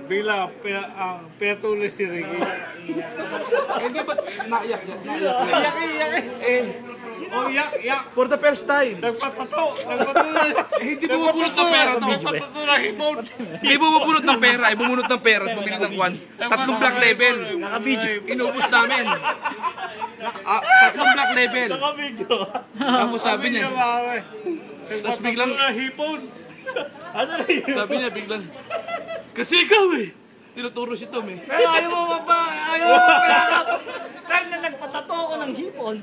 bigla, pinatuloy si Ricky. Hindi ba't naiyak yan? Iyak. Oh, yak. For the first time. Nagpatato. Hindi bumubunot ng pera to. Nagpatato na hipon. Hindi bumubunot ng pera. Ay bumunot ng pera at bumili ng kwan. 3 black label. Inubos namin. 3 black label. Tapos sabi niya. Tapos biglang. Hipon. Sabi niya biglang. Kasi ikaw eh. Tinuturo si Tom eh. Pero ayaw mo payakap. Kahit na nagpatato ako ng hipon,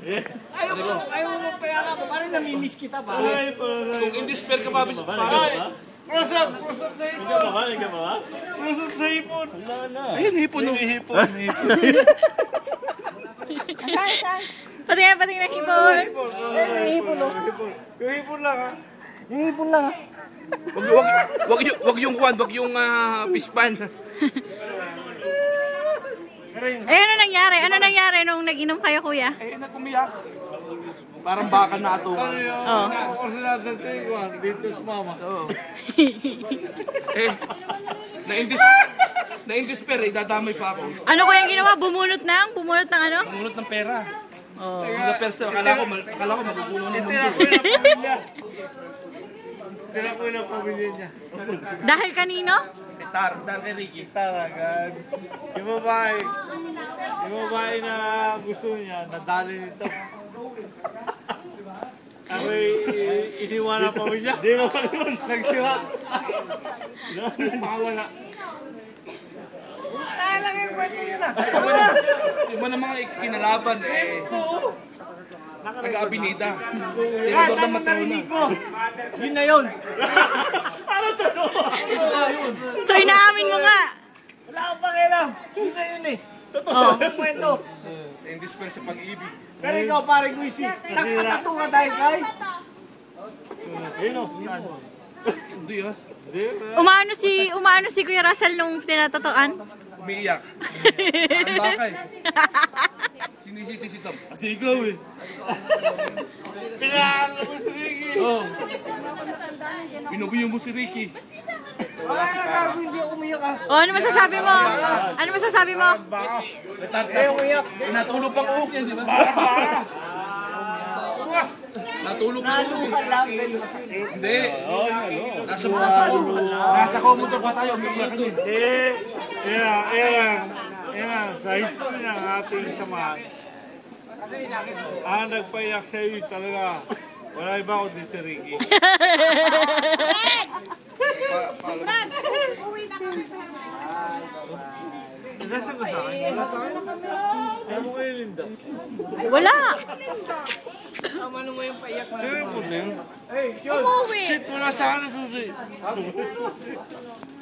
ayaw mo payakap. Parang namimiss kita pa. Kung in despair ka pa, Close up sa hipon. Close up sa hipon. ayun, hipon no. Patingin na hipon. Yung hipon lang ha. Yung hipon lang. Wag yung kwan, wag yung pispan. Ano nangyari? Ano nangyari nung nag-inom kayo, kuya? Eh, nagumiyak. Parang baka na ito. Kasi natin dito sa mama. Eh, na-indespair eh, dadamay pa ako. Ano kuya ang ginawa? Bumunot ng ano? Bumunot ng pera. Oh. The first time, akala ko magugulo ng mundo. Tira ko yung pamilya niya. Dahil kanino? Dahil kay Ricky. Talaga. Yung babae na gusto niya, nadali nito. Ako iniwan ang pamilya. Di mo nagsiwa. Pakawala. Tayo lang yung kwento yun ah. Iba na mga kinalaban eh. Taga-Abinida. Kahit Tinador ng anong matrona. narinig mo, yun na yun. So inaamin mo nga. Wala akong pakialam. Yun na yun eh. Totoo ang kwento. Na-indespair sa pag-ibig. Pero ikaw pare Guisi, nagpatato ka dahil kay? Hindi ah. Umano si Kuya Russell nung tinatatoan? Umiiyak. Parang bakay. Sinisisi si Tom. Kasi ikaw eh. Pinahalo mo si Ricky. Oo. Pinubuyo mo si Ricky. Wala si Kara. Hindi ako umiyak ah. O, ano masasabi mo? Ano masasabi mo? Natulog pang uok yan, di ba? Natulog pang uok. Nalukan lang dahil kasi. Hindi. Nasa komotor pa tayo. Umiiyak ka din. Yan, sa history ng ating samahan. Ang nagpaiyak sa iyo talaga. Wala iba kundi si Ricky. Nasa ko sa akin? Wala sa akin? Ayaw mo kayo Linda. Wala. Ano mo yung paiyak na? Sino yung puting? Umuwi. Shit mo na sa akin susi.